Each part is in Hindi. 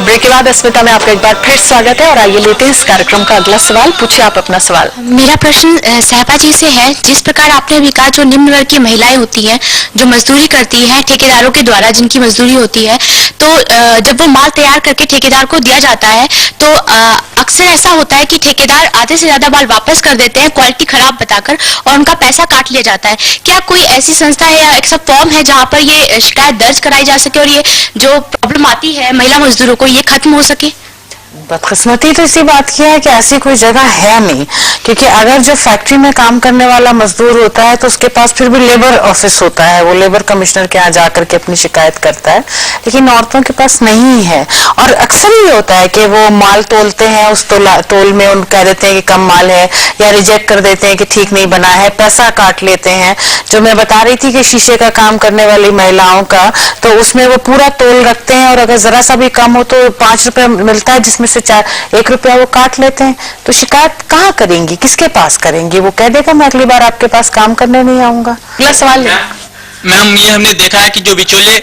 ब्रेक के बाद अस्मिता में आपका एक बार फिर स्वागत है और आइए लेते हैं इस कार्यक्रम का अगला सवाल। पूछिए आप अपना सवाल। मेरा प्रश्न साहबा जी से है। जिस प्रकार आपने अभी कहा, जो निम्न वर्ग की महिलाएं होती हैं जो मजदूरी करती हैं ठेकेदारों के द्वारा, जिनकी मजदूरी होती है, तो जब वो माल तैयार करके ठेकेदार को दिया जाता है तो अक्सर ऐसा होता है कि ठेकेदार आधे से ज्यादा माल वापस कर देते हैं क्वालिटी खराब बताकर और उनका पैसा काट लिया जाता है। क्या कोई ऐसी संस्था है या एक सब फॉर्म है जहाँ पर ये शिकायत दर्ज कराई जा सके और ये जो प्रॉब्लम आती है महिला मजदूरों को ये खत्म हो सके? बदकिस्मती तो इसी बात की है कि ऐसी कोई जगह है नहीं, क्योंकि अगर जो फैक्ट्री में काम करने वाला मजदूर होता है तो उसके पास फिर भी लेबर ऑफिस होता है, वो लेबर कमिश्नर के यहाँ जाकर के अपनी शिकायत करता है, लेकिन औरतों के पास नहीं है। और अक्सर ये होता है कि वो माल तोलते हैं, उस तोल में उन कह देते हैं कि कम माल है या रिजेक्ट कर देते हैं कि ठीक नहीं बना है, पैसा काट लेते हैं। जो मैं बता रही थी कि शीशे का काम करने वाली महिलाओं का, तो उसमें वो पूरा तोल रखते हैं और अगर जरा सा भी कम हो तो 5 रुपए मिलता है, जिसमें से 1 रुपया वो काट लेते हैं। तो शिकायत कहाँ करेंगी, किसके पास करेंगी? वो कह देगा मैं अगली बार आपके पास काम करने नहीं आऊंगा। अगला सवाल है। मैम, ये हमने देखा है कि जो बिचौले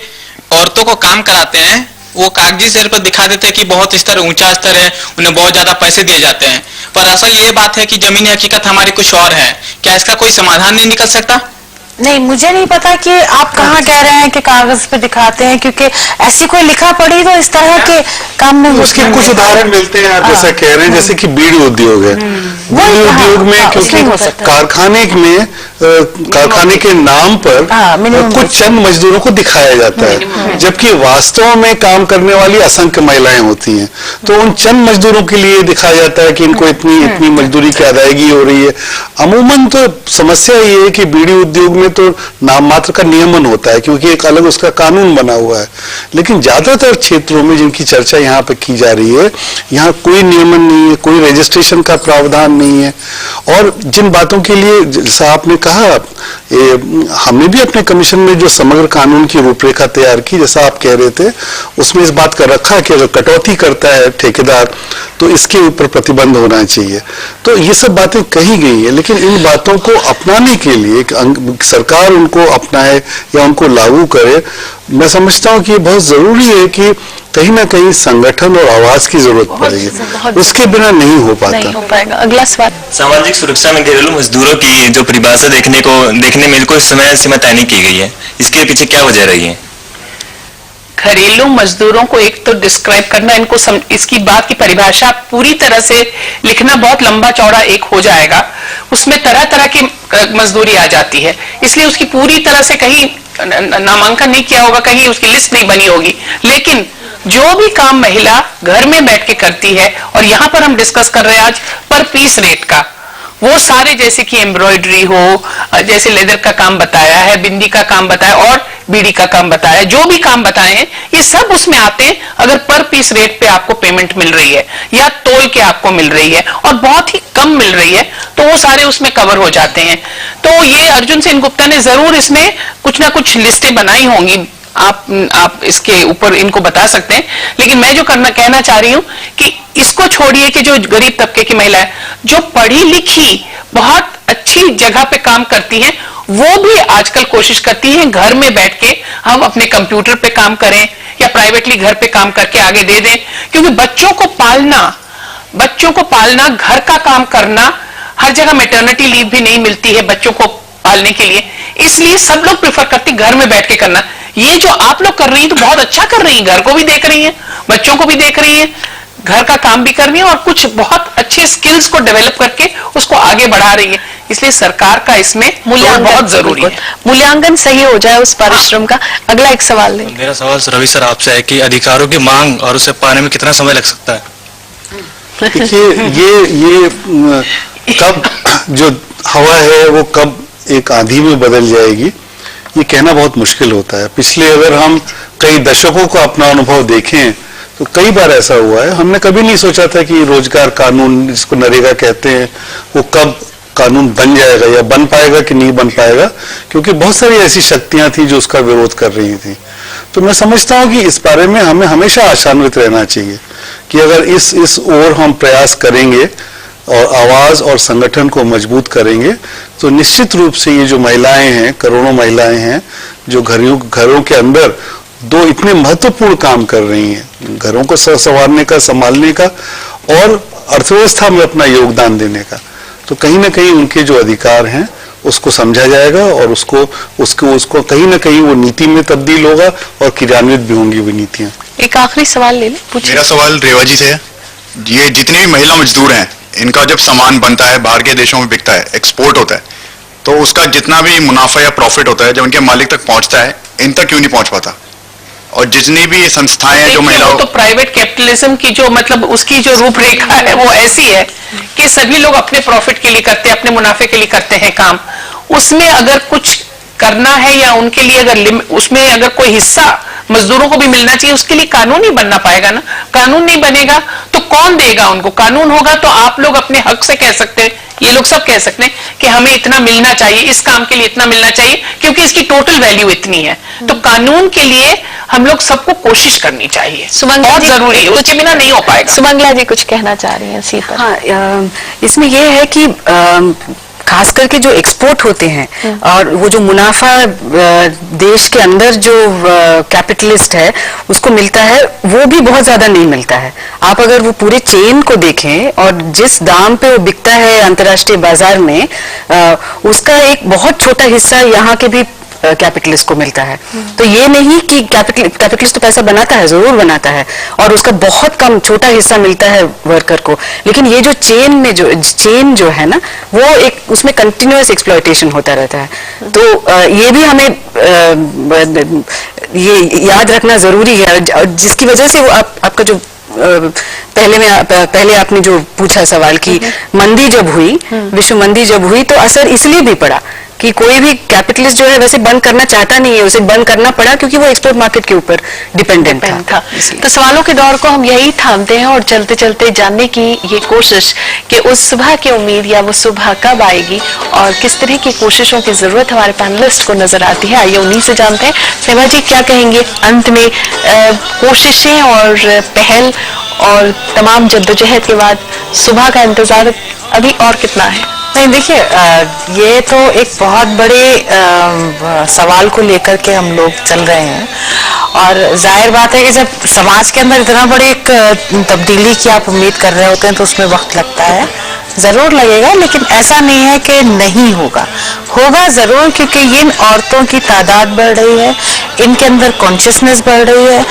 औरतों को काम कराते हैं वो कागजी स्तर पर दिखा देते हैं कि बहुत स्तर ऊंचा स्तर है, उन्हें बहुत ज्यादा पैसे दिए जाते हैं, पर असल ये बात है कि जमीनी हकीकत हमारी कुछ और है। क्या इसका कोई समाधान नहीं निकल सकता? नहीं, मुझे नहीं पता कि आप कहाँ कह रहे हैं कि कागज पे दिखाते हैं, क्योंकि ऐसी कोई लिखा पड़ी तो इस तरह के काम में उसके कुछ उदाहरण मिलते हैं। आप जैसा कह रहे हैं, जैसे कि बीड़ी उद्योग है, बीड़ी उद्योग में क्योंकि कारखाने के नाम पर कुछ चंद मजदूरों को दिखाया जाता है, जबकि वास्तव में काम करने वाली असंख्य महिलाएं होती हैं। तो उन चंद मजदूरों के लिए दिखाया जाता है कि इनको इतनी मजदूरी की अदायगी हो रही है। अमूमन तो समस्या ये है कि बीड़ी उद्योग में तो नाम मात्र का नियमन होता है, क्योंकि एक अलग उसका कानून बना हुआ है, लेकिन ज्यादातर क्षेत्रों में जिनकी चर्चा यहाँ पे की जा रही है, यहाँ कोई नियमन नहीं है, कोई रजिस्ट्रेशन का प्रावधान नहीं है। और जिन बातों के लिए जैसा आपने कहा, हमने भी अपने कमीशन में जो समग्र कानून की रूपरेखा तैयार की, जैसा आप कह रहे थे, उसमें इस बात का रखा कि अगर कटौती करता है ठेकेदार तो इसके ऊपर प्रतिबंध होना चाहिए। तो ये सब बातें कही गई है, लेकिन इन बातों को अपनाने के लिए सरकार उनको अपनाए या उनको लागू करे, मैं समझता हूँ कि ये बहुत जरूरी है कि कहीं ना कहीं संगठन और आवाज की जरूरत पड़ेगी, उसके बिना नहीं हो पाएगा। अगला सवाल। सामाजिक सुरक्षा में घरेलू मजदूरों की जो परिभाषा देखने में कोई समय सीमा तय नहीं की गई है, इसके पीछे क्या वजह रही है? घरेलू मजदूरों को एक तो डिस्क्राइब करना, इनको इसकी बात की परिभाषा पूरी तरह से लिखना बहुत लंबा चौड़ा एक हो जाएगा, उसमें तरह तरह की मजदूरी आ जाती है, इसलिए उसकी पूरी तरह से कहीं नामांकन नहीं किया होगा, कहीं उसकी लिस्ट नहीं बनी होगी। लेकिन जो भी काम महिला घर में बैठ के करती है, और यहाँ पर हम डिस्कस कर रहे हैं आज पर पीस रेट का, वो सारे जैसे कि एम्ब्रॉयडरी हो, जैसे लेदर का काम बताया है, बिंदी का काम बताया और बीड़ी का काम बताया, जो भी काम बताए हैं ये सब उसमें आते हैं। अगर पर पीस रेट पे आपको पेमेंट मिल रही है या तोल के आपको मिल रही है और बहुत ही कम मिल रही है, तो वो सारे उसमें कवर हो जाते हैं। तो ये अर्जुन सेन गुप्ता ने जरूर इसमें कुछ ना कुछ लिस्टें बनाई होंगी, आप इसके ऊपर इनको बता सकते हैं। लेकिन मैं जो कहना चाह रही हूं कि इसको छोड़िए कि जो गरीब तबके की महिला है, जो पढ़ी लिखी बहुत अच्छी जगह पे काम करती हैं, वो भी आजकल कोशिश करती हैं घर में बैठ के हम अपने कंप्यूटर पे काम करें या प्राइवेटली घर पे काम करके आगे दे दें, क्योंकि बच्चों को पालना, घर का काम करना, हर जगह मैटरनिटी लीव भी नहीं मिलती है बच्चों को पालने के लिए, इसलिए सब लोग प्रेफर करते घर में बैठ के करना। ये जो आप लोग कर रही हैं तो बहुत अच्छा कर रही हैं, घर को भी देख रही हैं, बच्चों को भी देख रही हैं, घर का काम भी कर रही है और कुछ बहुत अच्छे स्किल्स को डेवलप करके उसको आगे बढ़ा रही है। इसलिए सरकार का इसमें मूल्यांकन बहुत जरूरी है, मूल्यांकन सही हो जाए उस परिश्रम का। अगला एक सवाल है। मेरा सवाल रवि सर आपसे है कि अधिकारों की मांग और उसे पाने में कितना समय लग सकता है? देखिए, ये कब जो हवा है वो कब एक आंधी में बदल जाएगी, ये कहना बहुत मुश्किल होता है। पिछले अगर हम कई दशकों का अपना अनुभव देखें तो कई बार ऐसा हुआ है, हमने कभी नहीं सोचा था कि रोजगार कानून, जिसको नरेगा कहते हैं, वो कब कानून बन जाएगा या बन पाएगा कि नहीं बन पाएगा, क्योंकि बहुत सारी ऐसी शक्तियां थी जो उसका विरोध कर रही थी। तो मैं समझता हूं कि इस बारे में हमें हमेशा आशान्वित रहना चाहिए कि अगर इस ओर हम प्रयास करेंगे और आवाज और संगठन को मजबूत करेंगे, तो निश्चित रूप से ये जो महिलाएं हैं, करोड़ों महिलाएं हैं जो घरों के अंदर दो इतने महत्वपूर्ण काम कर रही हैं, घरों को संवारने का, संभालने का और अर्थव्यवस्था में अपना योगदान देने का, तो कहीं ना कहीं उनके जो अधिकार हैं उसको समझा जाएगा और उसको कहीं ना कहीं वो नीति में तब्दील होगा और क्रियान्वित भी होंगी वो नीतियां। एक आखिरी सवाल ले लें, पूछिए। मेरा सवाल रेवा जी से है। ये जितने भी महिला मजदूर हैं, इनका जब सामान बनता है, बाहर के देशों में बिकता है, एक्सपोर्ट होता है, तो उसका जितना भी मुनाफा या प्रॉफिट होता है जब उनके मालिक तक पहुंचता है, इन तक क्यों नहीं पहुंच पाता? और जितनी भी संस्थाएं हैं जो महिलाओं, तो प्राइवेट कैपिटलिज्म की जो मतलब उसकी जो रूपरेखा है वो ऐसी है कि सभी लोग अपने प्रॉफिट के लिए करते हैं, अपने मुनाफे के लिए करते हैं काम। उसमें अगर कुछ करना है या उनके लिए अगर उसमें अगर कोई हिस्सा मजदूरों को भी मिलना चाहिए, उसके लिए कानून ही बनना पाएगा ना। कानून नहीं बनेगा तो कौन देगा उनको? कानून होगा तो आप लोग अपने हक से कह सकते हैं, ये लोग सब कह सकते हैं कि हमें इतना मिलना चाहिए, इस काम के लिए इतना मिलना चाहिए, क्योंकि इसकी टोटल वैल्यू इतनी है। तो कानून के लिए हम लोग सबको कोशिश करनी चाहिए, बहुत जरूरी है, उसके बिना नहीं हो पाएगा। सुमंगला जी कुछ कहना चाह रही हैं इसी पर। हाँ, इसमें यह है कि खास करके जो एक्सपोर्ट होते हैं और वो जो मुनाफा देश के अंदर जो कैपिटलिस्ट है उसको मिलता है, वो भी बहुत ज्यादा नहीं मिलता है। आप अगर वो पूरे चेन को देखें और जिस दाम पे वो बिकता है अंतर्राष्ट्रीय बाजार में, उसका एक बहुत छोटा हिस्सा यहाँ के भी कैपिटलिस्ट को मिलता है। तो ये नहीं कि कैपिटलिस्ट तो पैसा बनाता है, जरूर बनाता है, और उसका बहुत कम छोटा हिस्सा मिलता है वर्कर को, लेकिन ये जो चेन जो है ना, वो एक उसमें कंटिन्यूअस एक्सप्लॉयटेशन होता रहता है। तो ये भी हमें ये याद रखना जरूरी है, जिसकी वजह से वो आपका जो पहले आपने जो पूछा सवाल कि मंदी जब हुई, विश्व मंदी जब हुई, तो असर इसलिए भी पड़ा कि कोई भी कैपिटलिस्ट जो है वैसे बंद करना चाहता नहीं है, उसे बंद करना पड़ा क्योंकि वो एक्सपोर्ट मार्केट के ऊपर डिपेंडेंट था। तो सवालों के दौर को हम यही थामते हैं और चलते चलते जानने की ये कोशिश कि उस सुबह की उम्मीद या वो सुबह कब आएगी और किस तरह की कोशिशों की जरूरत हमारे पैनलिस्ट को नजर आती है, आइए उन्हीं से जानते हैं। सेवा जी क्या कहेंगे अंत में? कोशिशें और पहल और तमाम जद्दोजहद के बाद सुबह का इंतजार अभी और कितना है? नहीं, देखिए, ये तो एक बहुत बड़े सवाल को लेकर के हम लोग चल रहे हैं और जाहिर बात है कि जब समाज के अंदर इतना बड़ी एक तब्दीली की आप उम्मीद कर रहे होते हैं तो उसमें वक्त लगता है, जरूर लगेगा, लेकिन ऐसा नहीं है कि नहीं होगा, होगा जरूर, क्योंकि इन औरतों की तादाद बढ़ रही है, इनके अंदर कॉन्शियसनेस बढ़ रही है,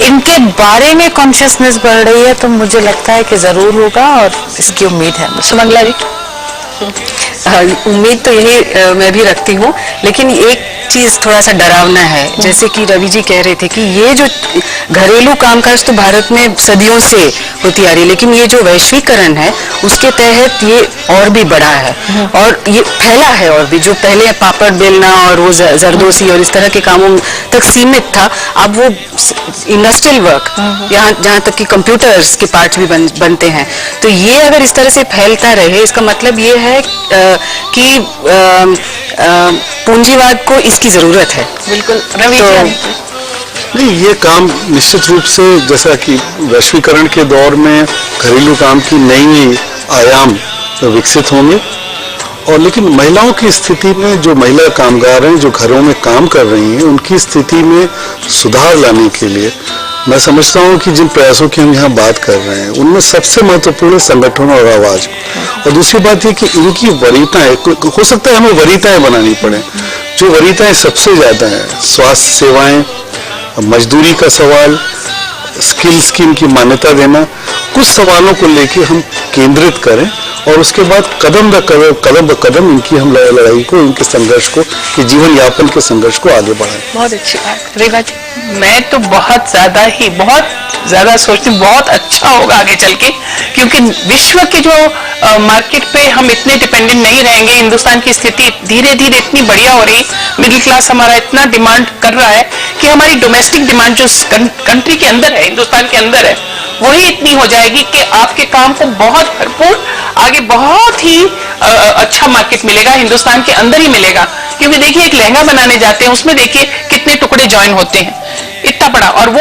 इनके बारे में कॉन्शियसनेस बढ़ रही है, तो मुझे लगता है कि जरूर होगा और इसकी उम्मीद है। सुमंगला जी? उम्मीद तो यही मैं भी रखती हूँ, लेकिन एक चीज थोड़ा सा डरावना है, जैसे कि रवि जी कह रहे थे कि ये जो घरेलू कामकाज तो भारत में सदियों से होती आ रही है, लेकिन ये जो वैश्वीकरण है उसके तहत ये और भी बढ़ा है और ये फैला है, और भी जो पहले पापड़ बेलना और वो जरदोसी और इस तरह के कामों तक सीमित था, अब वो इंडस्ट्रियल वर्क, जहाँ तक कि कंप्यूटर्स के पार्ट्स भी बनते हैं। तो ये अगर इस तरह से फैलता रहे, इसका मतलब ये है कि पूंजीवाद को इसकी जरूरत है। बिल्कुल। रवि नहीं, ये काम निश्चित रूप से जैसा कि वैश्वीकरण के दौर में घरेलू काम की नई आयाम विकसित होंगे, और लेकिन महिलाओं की स्थिति में, जो महिला कामगार हैं जो घरों में काम कर रही हैं, उनकी स्थिति में सुधार लाने के लिए मैं समझता हूँ कि जिन प्रयासों की हम यहाँ बात कर रहे हैं उनमें सबसे महत्वपूर्ण संगठन और आवाज, और दूसरी बात ये कि इनकी वरीयताएं, हो सकता है हमें वरीयताएं बनानी पड़े, जो वरीयताएं सबसे ज्यादा है, स्वास्थ्य सेवाएं, मजदूरी का सवाल, स्किल्स की इनकी मान्यता देना, कुछ सवालों को लेके हम केंद्रित करें और उसके बाद कदम ब कदम इनकी हम लड़ाई को, इनके संघर्ष को, कि जीवन यापन के संघर्ष को आगे बढ़ाएं। बहुत अच्छी बात। रेवा जी? मैं तो बहुत ज्यादा सोचती हूँ बहुत अच्छा होगा आगे चल के, क्योंकि विश्व के जो मार्केट पे हम इतने डिपेंडेंट नहीं रहेंगे। हिंदुस्तान की स्थिति धीरे धीरे इतनी बढ़िया हो रही, मिडिल क्लास हमारा इतना डिमांड कर रहा है कि हमारी डोमेस्टिक डिमांड जो कंट्री के अंदर है, हिंदुस्तान के अंदर है, वही इतनी हो जाएगी कि आपके काम को बहुत भरपूर आगे बहुत ही अच्छा मार्केट मिलेगा, हिंदुस्तान के अंदर ही मिलेगा। क्योंकि देखिए, एक लहंगा बनाने जाते हैं, उसमें देखिए कितने टुकड़े ज्वाइन होते हैं, इतना बड़ा, और वो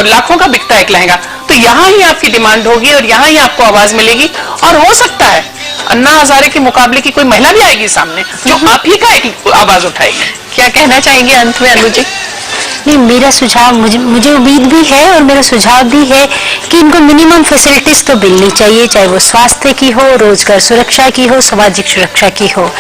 लाखों का बिकता है एक लहंगा। तो यहाँ ही आपकी डिमांड होगी और यहाँ ही आपको आवाज मिलेगी, और हो सकता है अन्ना हजारे के मुकाबले की कोई महिला भी आएगी सामने जो आप ही का एक आवाज उठाएगी। क्या कहना चाहेंगे अंत में अनु जी? नहीं, मेरा सुझाव, मुझे उम्मीद भी है और मेरा सुझाव भी है कि इनको मिनिमम फैसिलिटीज तो मिलनी चाहिए, चाहे वो स्वास्थ्य की हो, रोजगार सुरक्षा की हो, सामाजिक सुरक्षा की हो।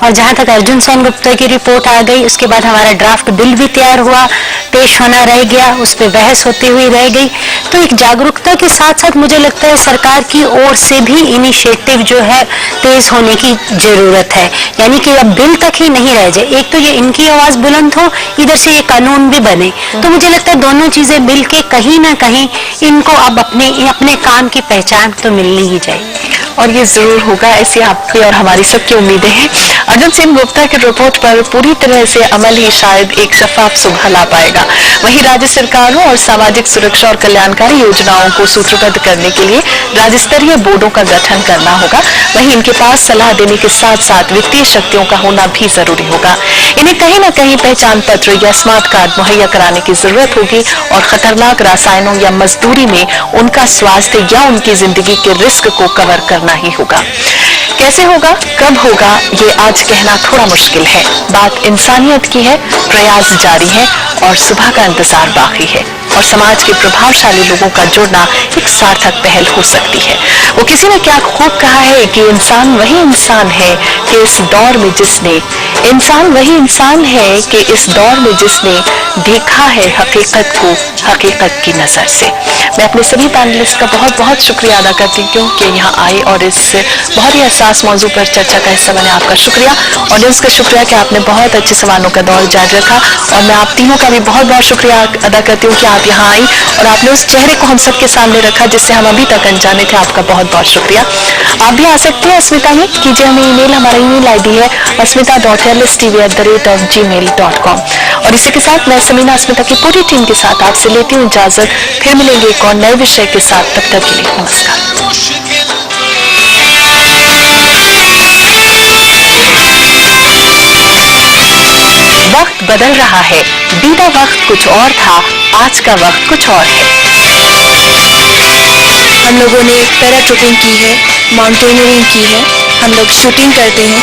और जहाँ तक अर्जुन सेन गुप्ता की रिपोर्ट आ गई, उसके बाद हमारा ड्राफ्ट बिल भी तैयार हुआ, पेश होना रह गया, उस पर बहस होती हुई रह गई। तो एक जागरूकता के साथ साथ मुझे लगता है सरकार की ओर से भी इनिशिएटिव जो है तेज होने की जरूरत है, यानी कि अब बिल तक ही नहीं रह जाए। एक तो ये इनकी आवाज बुलंद हो, इधर से ये कानून भी बने। तो मुझे लगता है दोनों चीजें मिलके कहीं ना कहीं इनको अब अपने काम की पहचान तो मिलनी ही चाहिए। और ये जरूर होगा, ऐसी आपकी और हमारी सबकी उम्मीदें हैं। अर्जुन सेन गुप्ता की रिपोर्ट पर पूरी तरह से अमल ही शायद एक शफाफ सुबह ला पाएगा। वहीं राज्य सरकारों और सामाजिक सुरक्षा और कल्याणकारी योजनाओं को सूत्रबद्ध करने के लिए राज्य स्तरीय बोर्डों का गठन करना होगा। वहीं इनके पास सलाह देने के साथ साथ वित्तीय शक्तियों का होना भी जरूरी होगा। इन्हें कहीं न कहीं पहचान पत्र या स्मार्ट कार्ड मुहैया कराने की जरूरत होगी और खतरनाक रसायनों या मजदूरी में उनका स्वास्थ्य या उनकी जिंदगी के रिस्क को कवर करना ही होगा। कैसे होगा, कब होगा, ये आज कहना थोड़ा मुश्किल है। बात इंसानियत की है, प्रयास जारी है और सुबह का इंतजार बाकी है। और समाज के प्रभावशाली लोगों का जुड़ना एक सार्थक पहल हो सकती है। वो किसी ने क्या खूब कहा है कि इंसान वही इंसान है कि इस दौर में जिसने देखा है हकीकत को हकीकत की नजर से। मैं अपने सभी पैनलिस्ट का बहुत बहुत शुक्रिया अदा करती हूँ कि यहाँ आए और इस बहुत ही हसास मौजू पर चर्चा का हिस्सा बने। आपका शुक्रिया। ऑडियंस का शुक्रिया कि आपने बहुत अच्छे सवालों का दौर जारी रखा। और मैं आप तीनों का भी बहुत बहुत शुक्रिया अदा करती हूँ कि आप यहाँ आई और आपने उस चेहरे को हम सबके सामने रखा जिससे हम अभी तक अनजाने थे। आपका बहुत बहुत शुक्रिया। आप भी आ सकते हैं अस्मिता में, कीजिए हमें ईमेल। हमारा ईमेल आईडी है asmita.lstv@the-gmail.com। और इसी के साथ मैं समीना अस्मिता की पूरी टीम के साथ आपसे लेती हूँ इजाजत। फिर मिलेंगे एक और नए विषय के साथ, तब तक के लिए नमस्कार। वक्त बदल रहा है, बीता वक्त कुछ और था, आज का वक्त कुछ और है। हम लोगों ने पैराट्रूपिंग की है, माउंटेनियरिंग की है, हम लोग शूटिंग करते हैं,